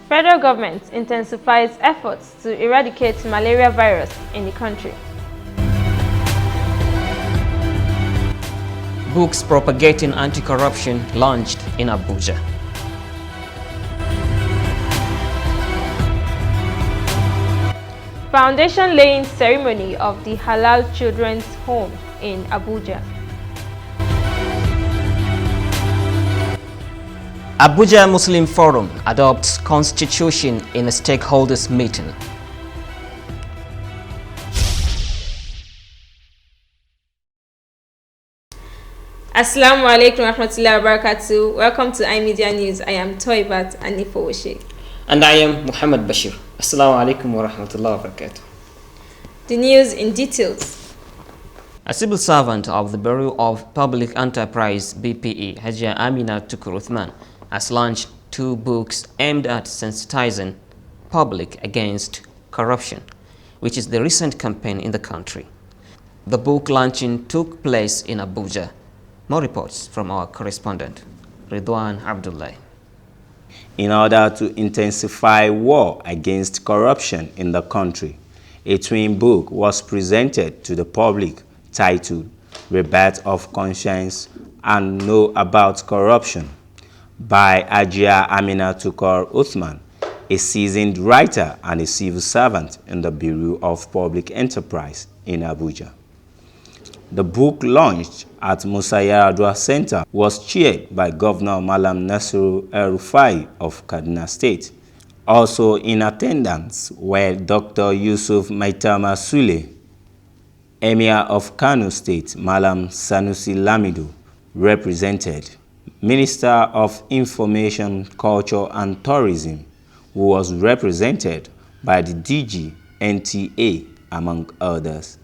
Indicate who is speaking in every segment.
Speaker 1: Federal government intensifies efforts to eradicate malaria virus in the country.
Speaker 2: Books propagating anti-corruption launched in Abuja.
Speaker 1: Foundation laying ceremony of the Halal Children's Home in Abuja.
Speaker 2: Abuja Muslim Forum adopts constitution in a stakeholders meeting.
Speaker 1: Assalamu alaikum warahmatullahi wabarakatuh. Welcome to iMedia News. I am Toibat Anifowoshe.
Speaker 2: And I am Muhammad Bashir. Assalamu alaikum warahmatullahi wabarakatuh.
Speaker 1: The news in details.
Speaker 2: A civil servant of the Bureau of Public Enterprise BPE, Hajia Amina Tukur Uthman, has launched 2 books aimed at sensitizing public against corruption, which is the recent campaign in the country. The book launching took place in Abuja. More reports from our correspondent, Ridwan Abdullah.
Speaker 3: In order to intensify war against corruption in the country, a twin book was presented to the public titled Rebirth of Conscience and Know About Corruption by Hajia Amina Tukur Uthman, a seasoned writer and a civil servant in the Bureau of Public Enterprise in Abuja. The book launched at Musa Yar'Adua Center was chaired by Governor Malam Nasiru Rufai of Kaduna State. Also in attendance were Dr. Yusuf Maitama Sule, Emir of Kano State, Malam Sanusi Lamido, represented Minister of Information, Culture and Tourism, who was represented by the DG NTA, among others.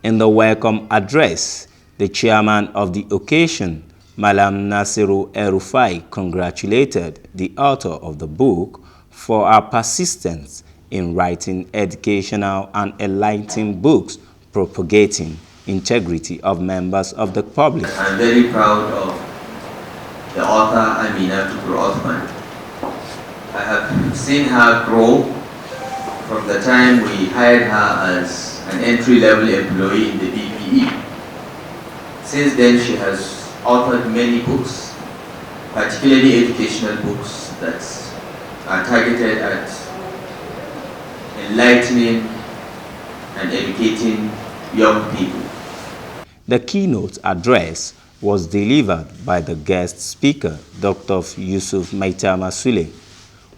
Speaker 3: In the welcome address, the chairman of the occasion, Malam Nasiru Rufai, congratulated the author of the book for her persistence in writing educational and enlightening books propagating integrity of members of the public.
Speaker 4: I'm very proud of the author Amina Tukur Uthman. I have seen her grow from the time we hired her as an entry-level employee in the BPE. Since then, she has authored many books, particularly educational books that are targeted at enlightening and educating young people.
Speaker 3: The keynote address was delivered by the guest speaker, Dr. Yusuf Maitama Sule,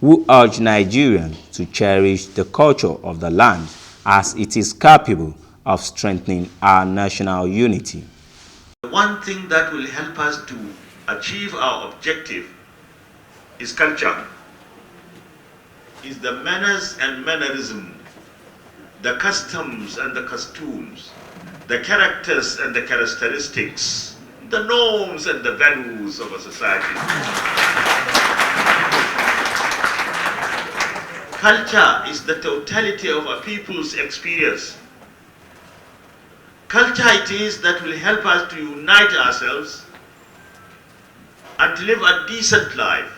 Speaker 3: who urged Nigerians to cherish the culture of the land as it is capable of strengthening our national unity.
Speaker 5: One thing that will help us to achieve our objective is culture, is the manners and mannerism, the customs and the costumes, the characters and the characteristics, the norms and the values of a society. Culture is the totality of a people's experience. Culture it is that will help us to unite ourselves and to live a decent life.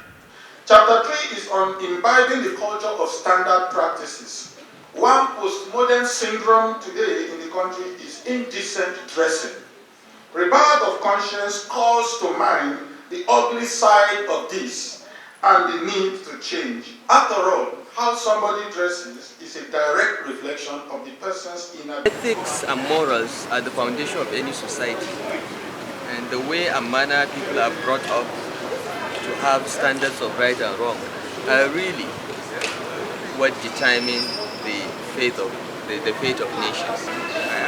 Speaker 6: Chapter 3 is on imbibing the culture of standard practices. One postmodern syndrome today in the country is indecent dressing. Rebirth of conscience calls to mind the ugly side of this and the need to change. After all, how somebody dresses is a direct reflection of the person's inner.
Speaker 7: Ethics and morals are the foundation of any society, and the way and manner people are brought up to have standards of right and wrong are really what determine the fate of nations.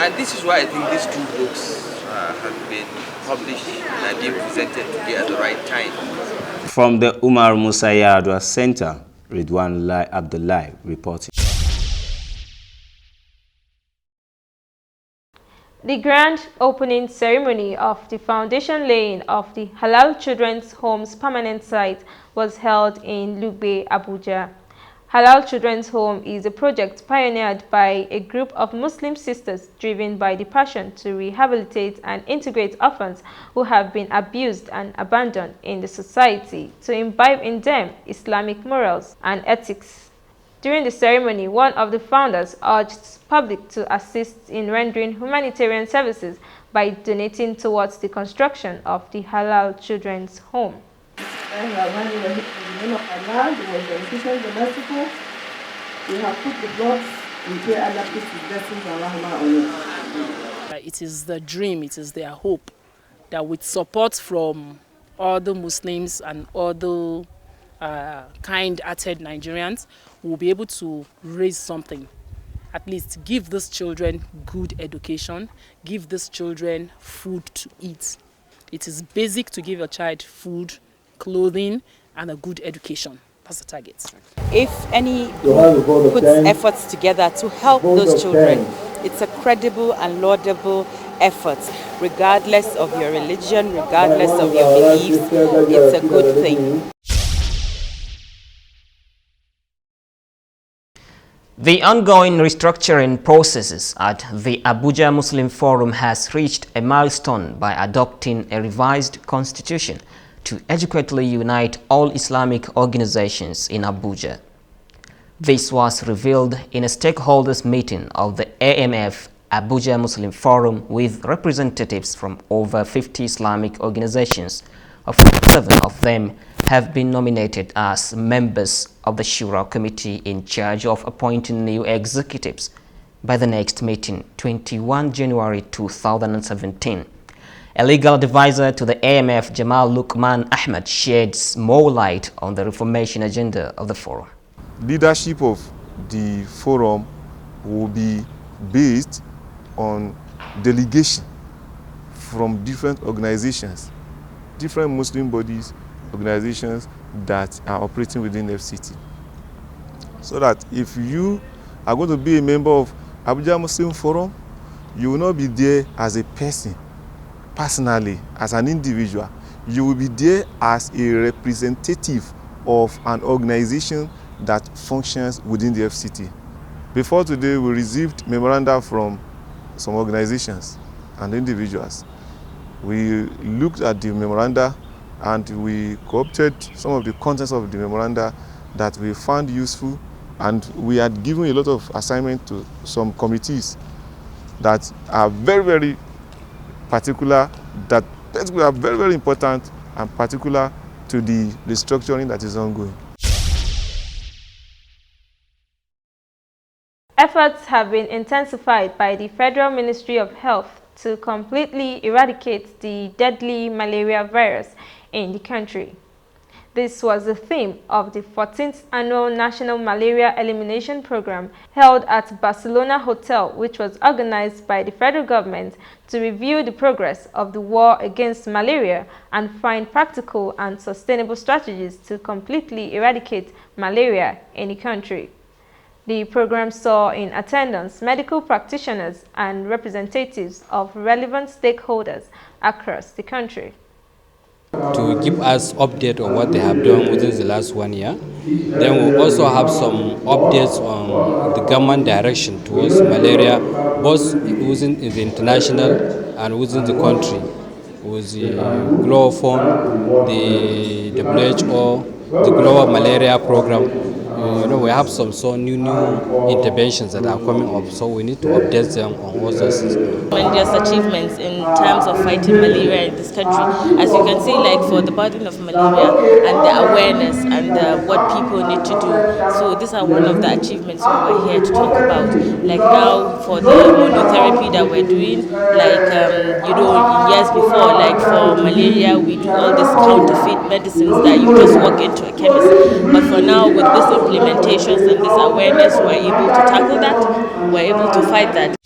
Speaker 7: And this is why I think these 2 books have been published and are being presented today at the right time.
Speaker 3: From the Umar Musa Yar'Adua Center, Ridwan Abdullah reporting.
Speaker 1: The grand opening ceremony of the foundation laying of the Halal Children's Home's permanent site was held in Lugbe, Abuja. Halal Children's Home is a project pioneered by a group of Muslim sisters driven by the passion to rehabilitate and integrate orphans who have been abused and abandoned in the society, to imbibe in them Islamic morals and ethics. During the ceremony, one of the founders urged the public to assist in rendering humanitarian services by donating towards the construction of the Halal Children's Home.
Speaker 8: In the name of Allah, the most beneficent, the merciful, we have put the blocks in here. Allah puts His blessings and rahmah on it.
Speaker 9: It is the dream, it is their hope that with support from other Muslims and other kind-hearted Nigerians, we'll be able to raise something. At least give these children good education, give these children food to eat. It is basic to give your child food, clothing, and a good education. That's the target.
Speaker 10: If any group puts efforts together to help those children, it's a credible and laudable effort. Regardless of your religion, regardless of your beliefs, it's a good thing.
Speaker 2: The ongoing restructuring processes at the Abuja Muslim Forum has reached a milestone by adopting a revised constitution to adequately unite all Islamic organizations in Abuja. This was revealed in a stakeholders meeting of the AMF Abuja Muslim Forum with representatives from over 50 Islamic organizations. 7 of them have been nominated as members of the Shura Committee in charge of appointing new executives by the next meeting, 21 January 2017. A legal advisor to the AMF, Jamal Lukman Ahmed, sheds more light on the reformation agenda of the forum.
Speaker 11: Leadership of the forum will be based on delegation from different organizations, different Muslim bodies, organizations that are operating within FCT. So that if you are going to be a member of Abuja Muslim Forum, you will not be there as a person, personally, as an individual. You will be there as a representative of an organization that functions within the FCT. Before today, we received memoranda from some organizations and individuals. We looked at the memoranda and we co-opted some of the contents of the memoranda that we found useful, and we had given a lot of assignment to some committees that are very, very particular, that are very, very important and particular to the restructuring that is ongoing.
Speaker 1: Efforts have been intensified by the Federal Ministry of Health to completely eradicate the deadly malaria virus in the country. This was the theme of the 14th Annual National Malaria Elimination Program held at Barcelona Hotel, which was organized by the federal government to review the progress of the war against malaria and find practical and sustainable strategies to completely eradicate malaria in the country. The program saw in attendance medical practitioners and representatives of relevant stakeholders across the country.
Speaker 12: To give us update on what they have done within the last 1 year. Then we'll also have some updates on the government direction towards malaria, both within the international and within the country, with the Global Fund, the WHO, the Global Malaria Program. We have some new interventions that are coming up, so we need to update them on all those
Speaker 10: Tremendous achievements in terms of fighting malaria in this country. As you can see, like for the burden of malaria and the awareness and what people need to do. So these are one of the achievements we were here to talk about. Like now for the monotherapy that we're doing, like in years before, like for malaria, we do all these counterfeit medicines that you just walk into a chemist. But for now, with this implementations and this awareness, we're able to tackle that, we're able to fight that.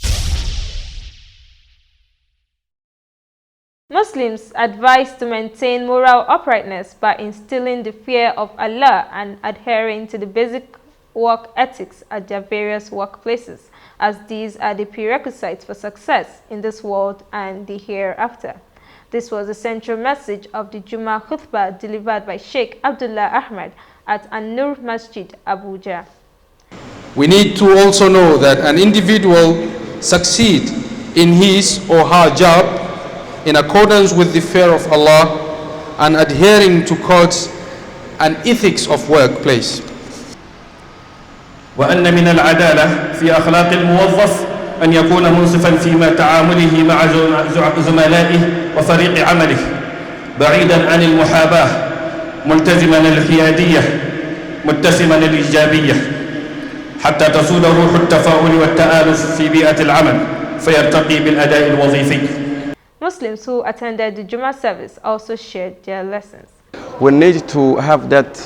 Speaker 1: Muslims advised to maintain moral uprightness by instilling the fear of Allah and adhering to the basic work ethics at their various workplaces, as these are the prerequisites for success in this world and the hereafter. This was the central message of the Jummah khutbah delivered by Sheikh Abdullah Ahmed at An-Nur Masjid, Abuja.
Speaker 13: We need to also know that an individual succeed in his or her job in accordance with the fear of Allah and adhering to codes and ethics of workplace.
Speaker 14: وأن من العدالة في أخلاق الموظف أن يكون منصفا فيما تعامله مع زملائه وفريق عمله بعيدا عن المحاباة ملتزما الحيادية متسما الإيجابية حتى تصول روح التفاؤل والتآلف في بيئة العمل فيرتقي بالأداء الوظيفي.
Speaker 1: Muslims who attended the Jummah service also shared their lessons.
Speaker 15: We need to have that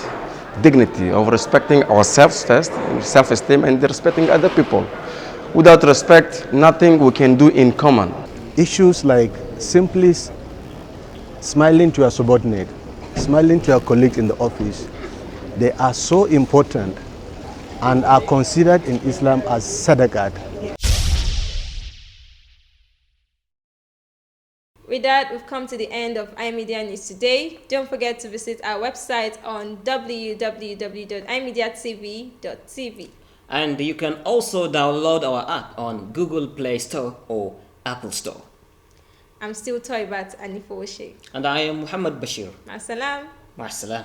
Speaker 15: dignity of respecting ourselves first, self-esteem, and respecting other people. Without respect, nothing we can do in common.
Speaker 16: Issues like simply smiling to your subordinate, smiling to your colleagues in the office, they are so important and are considered in Islam as sadaqat.
Speaker 1: With that, we've come to the end of iMedia News today. Don't forget to visit our website on www.imediatv.tv.
Speaker 2: And you can also download our app on Google Play Store or Apple Store.
Speaker 1: I'm still Toybat Anifoshe.
Speaker 2: And I am Muhammad Bashir.
Speaker 1: Ma'asalam.
Speaker 2: Ma'asalam.